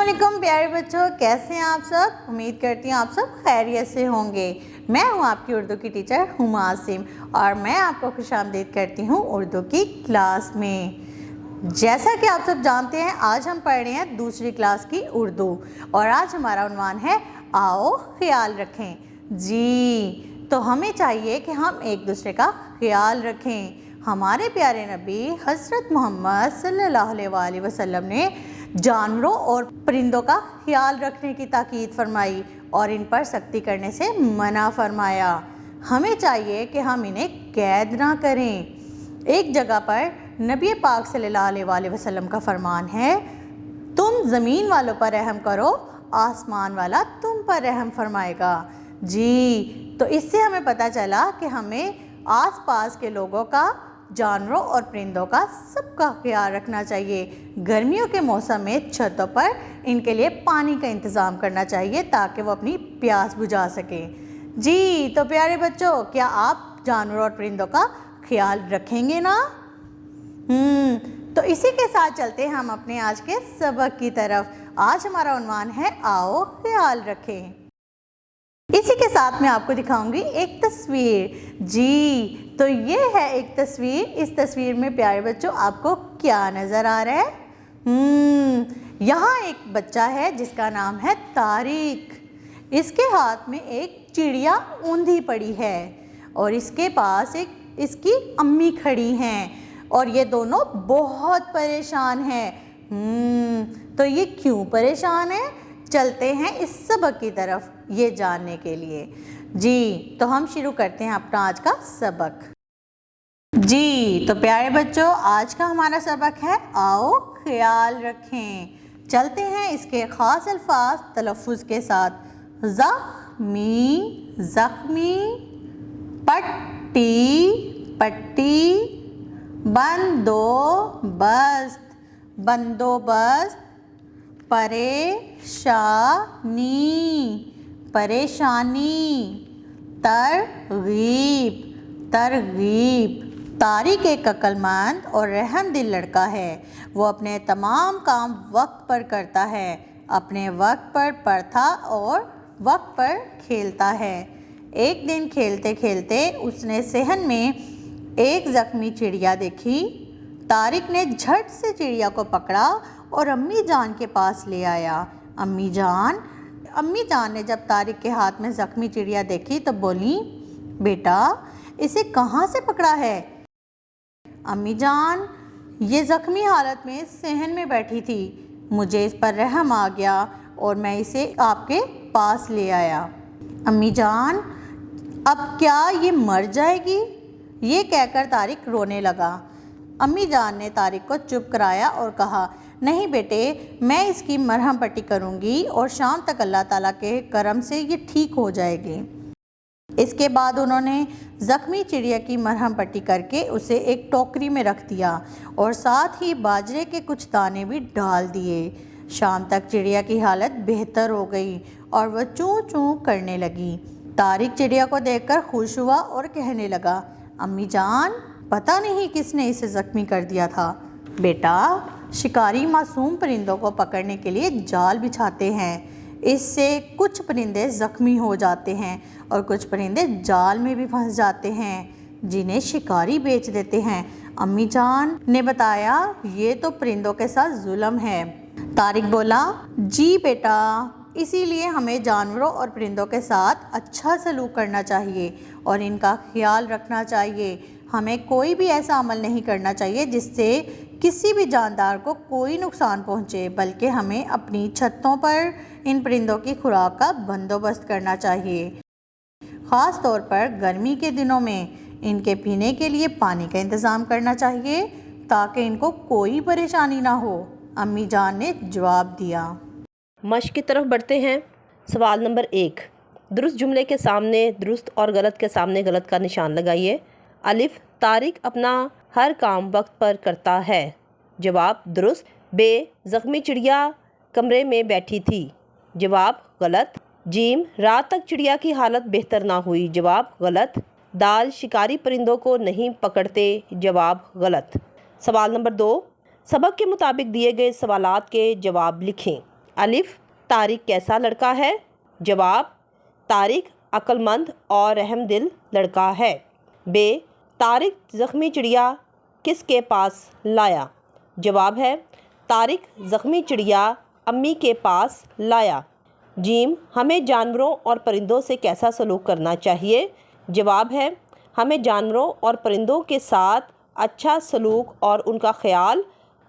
अस्सलामुअलैकुम प्यारे बच्चों, कैसे हैं आप सब। उम्मीद करती हूँ आप सब खैरियत से होंगे। मैं हूँ आपकी उर्दू की टीचर हुमा आसिम और मैं आपको खुशामदीद करती हूँ उर्दू की क्लास में। जैसा कि आप सब जानते हैं, आज हम पढ़ रहे हैं दूसरी क्लास की उर्दू और आज हमारा उन्वान है आओ ख्याल रखें। जी, तो हमें चाहिए कि हम एक दूसरे का ख्याल रखें। हमारे प्यारे नबी हज़रत मोहम्मद सल्लल्लाहु अलैहि वसल्लम ने जानवरों और परिंदों का ख्याल रखने की ताकीद फरमाई और इन पर सख्ती करने से मना फरमाया। हमें चाहिए कि हम इन्हें कैद ना करें। एक जगह पर नबी पाक सल्लल्लाहु अलैहि वसल्लम का फरमान है, तुम ज़मीन वालों पर रहम करो, आसमान वाला तुम पर रहम फरमाएगा। जी, तो इससे हमें पता चला कि हमें आसपास के लोगों का, जानवरों और परिंदों का सबका ख्याल रखना चाहिए। गर्मियों के मौसम में छतों पर इनके लिए पानी का इंतज़ाम करना चाहिए ताकि वो अपनी प्यास बुझा सकें। जी, तो प्यारे बच्चों, क्या आप जानवरों और परिंदों का ख्याल रखेंगे ना? तो इसी के साथ चलते हैं हम अपने आज के सबक की तरफ। आज हमारा उन्वान है आओ ख्याल रखें। इसी के साथ मैं आपको दिखाऊंगी एक तस्वीर। जी, तो ये है एक तस्वीर। इस तस्वीर में प्यारे बच्चों आपको क्या नज़र आ रहा है? यहाँ एक बच्चा है जिसका नाम है तारिक। इसके हाथ में एक चिड़िया ऊंधी पड़ी है और इसके पास एक इसकी अम्मी खड़ी हैं और ये दोनों बहुत परेशान हैं। तो ये क्यों परेशान है? चलते हैं इस सबक की तरफ ये जानने के लिए। जी, तो हम शुरू करते हैं अपना आज का सबक। जी, तो प्यारे बच्चों, आज का हमारा सबक है आओ ख्याल रखें। चलते हैं इसके ख़ास अल्फाज तलफ़ुज़ के साथ। ज़ख्मी, ज़ख्मी, पट्टी, पट्टी, बंदोबस्त, बंदोबस्त, परेशानी, परेशानी, तरगीब, तरगीब। तारिक एक अक्लमंद और रहमदिल लड़का है। वो अपने तमाम काम वक्त पर करता है, अपने वक्त पर पढ़ता और वक्त पर खेलता है। एक दिन खेलते खेलते उसने सहन में एक ज़ख्मी चिड़िया देखी। तारिक ने झट से चिड़िया को पकड़ा और अम्मी जान के पास ले आया। अम्मी जान ने जब तारिक के हाथ में ज़ख्मी चिड़िया देखी तो बोली, बेटा इसे कहाँ से पकड़ा है? अम्मी जान, ये ज़ख्मी हालत में सहन में बैठी थी, मुझे इस पर रहम आ गया और मैं इसे आपके पास ले आया। अम्मी जान, अब क्या ये मर जाएगी? ये कहकर तारिक रोने लगा। अम्मी जान ने तारिक को चुप कराया और कहा, नहीं बेटे, मैं इसकी मरहम पट्टी करूँगी और शाम तक अल्लाह ताला के करम से ये ठीक हो जाएगी। इसके बाद उन्होंने ज़ख्मी चिड़िया की मरहम पट्टी करके उसे एक टोकरी में रख दिया और साथ ही बाजरे के कुछ दाने भी डाल दिए। शाम तक चिड़िया की हालत बेहतर हो गई और वह चूँ चूँ करने लगी। तारिक चिड़िया को देखकर खुश हुआ और कहने लगा, अम्मी जान, पता नहीं किसने इसे ज़ख्मी कर दिया था। बेटा, शिकारी मासूम परिंदों को पकड़ने के लिए जाल बिछाते हैं, इससे कुछ परिंदे ज़ख्मी हो जाते हैं और कुछ परिंदे जाल में भी फंस जाते हैं जिन्हें शिकारी बेच देते हैं। अम्मी जान ने बताया, ये तो परिंदों के साथ जुल्म है। तारिक बोला, जी बेटा, इसीलिए हमें जानवरों और परिंदों के साथ अच्छा सलूक करना चाहिए और इनका ख्याल रखना चाहिए। हमें कोई भी ऐसा अमल नहीं करना चाहिए जिससे किसी भी जानदार को कोई नुकसान पहुंचे, बल्कि हमें अपनी छतों पर इन परिंदों की खुराक का बंदोबस्त करना चाहिए। ख़ास तौर पर गर्मी के दिनों में इनके पीने के लिए पानी का इंतज़ाम करना चाहिए ताकि इनको कोई परेशानी ना हो। अम्मी जान ने जवाब दिया। मश्क की तरफ बढ़ते हैं। सवाल नंबर 1, दुरुस्त जुमले के सामने दुरुस्त और गलत के सामने गलत का निशान लगाइए। अलिफ, तारिक अपना हर काम वक्त पर करता है। जवाब दुरुस्त। बे, ज़ख्मी चिड़िया कमरे में बैठी थी। जवाब गलत। जीम, रात तक चिड़िया की हालत बेहतर ना हुई। जवाब गलत। दाल, शिकारी परिंदों को नहीं पकड़ते। जवाब गलत। सवाल नंबर 2, सबक के मुताबिक दिए गए सवालात के जवाब लिखें। الف طارق کیسا لڑکا ہے؟ جواب طارق عقل مند اور رحم دل لڑکا ہے۔ ب طارق زخمی چڑیا کس کے پاس لایا؟ جواب ہے طارق زخمی چڑیا امی کے پاس لایا۔ جیم ہمیں جانوروں اور پرندوں سے کیسا سلوک کرنا چاہیے؟ جواب ہے ہمیں جانوروں اور پرندوں کے ساتھ اچھا سلوک اور ان کا خیال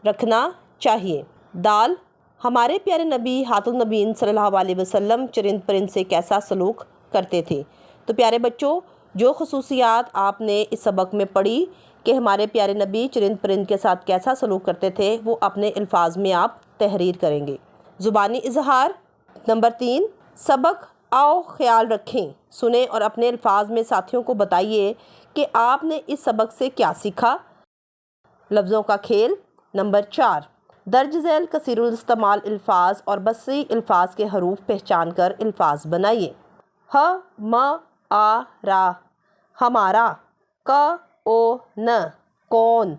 رکھنا چاہیے۔ دال ہمارے پیارے نبی حیات النبیین صلی اللہ علیہ وسلم چرند پرند سے کیسا سلوک کرتے تھے؟ تو پیارے بچوں، جو خصوصیات آپ نے اس سبق میں پڑھی کہ ہمارے پیارے نبی چرند پرند کے ساتھ کیسا سلوک کرتے تھے، وہ اپنے الفاظ میں آپ تحریر کریں گے۔ زبانی اظہار نمبر 3، سبق آؤ خیال رکھیں سنیں اور اپنے الفاظ میں ساتھیوں کو بتائیے کہ آپ نے اس سبق سے کیا سیکھا۔ لفظوں کا کھیل نمبر 4، درج ذیل کثیر الاستعمال الفاظ اور بصری الفاظ کے حروف پہچان کر الفاظ بنائیے۔ ہ م آ را ہمارا، ک او ن کون،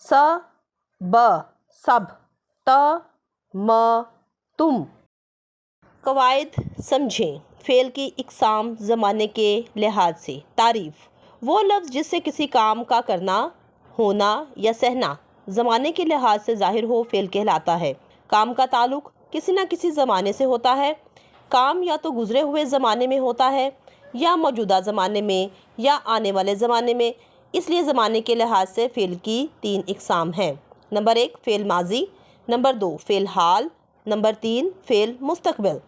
س ب سب، ت م تم۔ قواعد سمجھیں۔ فعل کی اقسام زمانے کے لحاظ سے۔ تعریف وہ لفظ جس سے کسی کام کا کرنا، ہونا یا سہنا زمانے کے لحاظ سے ظاہر ہو فعل کہلاتا ہے۔ کام کا تعلق کسی نہ کسی زمانے سے ہوتا ہے۔ کام یا تو گزرے ہوئے زمانے میں ہوتا ہے یا موجودہ زمانے میں یا آنے والے زمانے میں، اس لیے زمانے کے لحاظ سے فعل کی 3 اقسام ہیں۔ نمبر 1 فعل ماضی، نمبر 2 فعل حال، نمبر 3 فعل مستقبل۔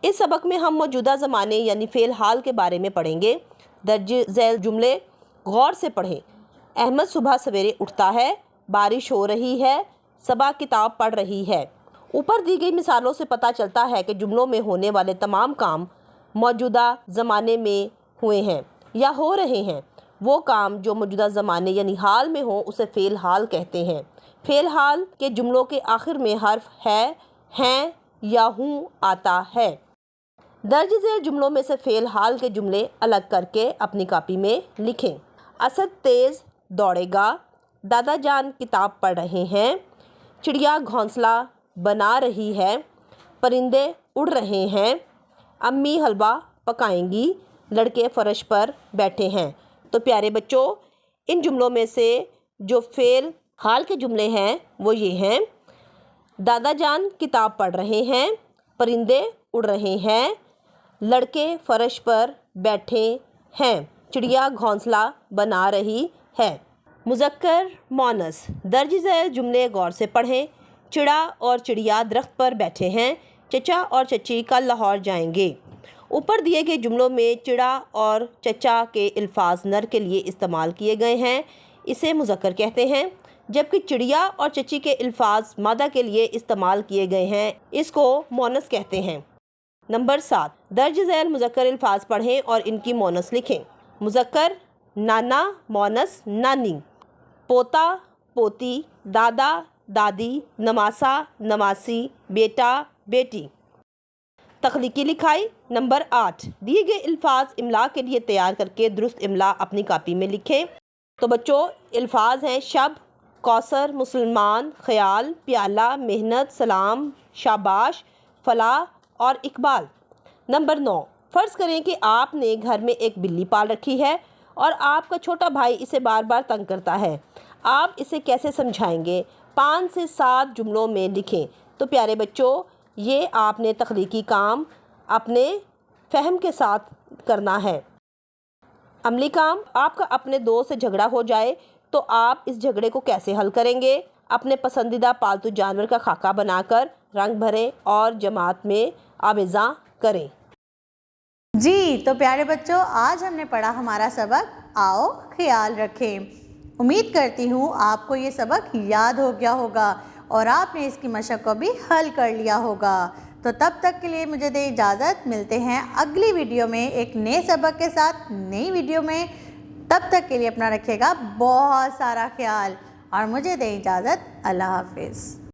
اس سبق میں ہم موجودہ زمانے یعنی فعل حال کے بارے میں پڑھیں گے۔ درج ذیل جملے غور سے پڑھیں۔ احمد صبح سویرے اٹھتا ہے، بارش ہو رہی ہے، صبا کتاب پڑھ رہی ہے۔ اوپر دی گئی مثالوں سے پتہ چلتا ہے کہ جملوں میں ہونے والے تمام کام موجودہ زمانے میں ہوئے ہیں یا ہو رہے ہیں۔ وہ کام جو موجودہ زمانے یعنی حال میں ہوں اسے فعل حال کہتے ہیں۔ فعل حال کے جملوں کے آخر میں حرف ہے، ہیں یا ہوں آتا ہے۔ درج ذیل جملوں میں سے فعل حال کے جملے الگ کر کے اپنی کاپی میں لکھیں۔ اسد تیز دوڑے گا، دادا جان کتاب پڑھ رہے ہیں، چڑیا گھونسلہ بنا رہی ہے، پرندے اڑ رہے ہیں، امی حلوہ پکائیں گی، لڑکے فرش پر بیٹھے ہیں۔ تو پیارے بچوں، ان جملوں میں سے جو فعل حال کے جملے ہیں وہ یہ ہیں: دادا جان کتاب پڑھ رہے ہیں، پرندے اڑ رہے ہیں، لڑکے فرش پر بیٹھے ہیں، چڑیا گھونسلہ بنا رہی ہے۔ مذکر مونث درج ذیل جملے غور سے پڑھیں۔ چڑا اور چڑیا درخت پر بیٹھے ہیں، چچا اور چچی کل لاہور جائیں گے۔ اوپر دیے گئے جملوں میں چڑا اور چچا کے الفاظ نر کے لیے استعمال کیے گئے ہیں، اسے مذکر کہتے ہیں، جبکہ چڑیا اور چچی کے الفاظ مادہ کے لیے استعمال کیے گئے ہیں، اس کو مونث کہتے ہیں۔ نمبر 7 درج ذیل مذکر الفاظ پڑھیں اور ان کی مونث لکھیں۔ مذکر نانا، مونث نانی، پوتا پوتی، دادا دادی، نماسا نماسی، بیٹا بیٹی۔ تخلیقی لکھائی نمبر 8 دیے گئے الفاظ املا کے لیے تیار کر کے درست املا اپنی کاپی میں لکھیں۔ تو بچوں، الفاظ ہیں شب، کوثر، مسلمان، خیال، پیالہ، محنت، سلام، شاباش، فلاح اور اقبال۔ نمبر 9 فرض کریں کہ آپ نے گھر میں ایک بلی پال رکھی ہے اور آپ کا چھوٹا بھائی اسے بار بار تنگ کرتا ہے، آپ اسے کیسے سمجھائیں گے؟ 5 سے 7 جملوں میں لکھیں۔ تو پیارے بچوں، یہ آپ نے تخلیقی کام اپنے فہم کے ساتھ کرنا ہے۔ عملی کام، آپ کا اپنے دوست سے جھگڑا ہو جائے تو آپ اس جھگڑے کو کیسے حل کریں گے؟ اپنے پسندیدہ پالتو جانور کا خاکہ بنا کر رنگ بھریں اور جماعت میں آویزاں کریں۔ جی تو پیارے بچوں، آج ہم نے پڑھا ہمارا سبق آؤ خیال رکھیں۔ امید کرتی ہوں آپ کو یہ سبق یاد ہو گیا ہوگا اور آپ نے اس کی مشق کو بھی حل کر لیا ہوگا۔ تو تب تک کے لیے مجھے دیں اجازت، ملتے ہیں اگلی ویڈیو میں ایک نئے سبق کے ساتھ نئی ویڈیو میں۔ تب تک کے لیے اپنا رکھیے گا بہت سارا خیال اور مجھے دیں اجازت۔ اللہ حافظ۔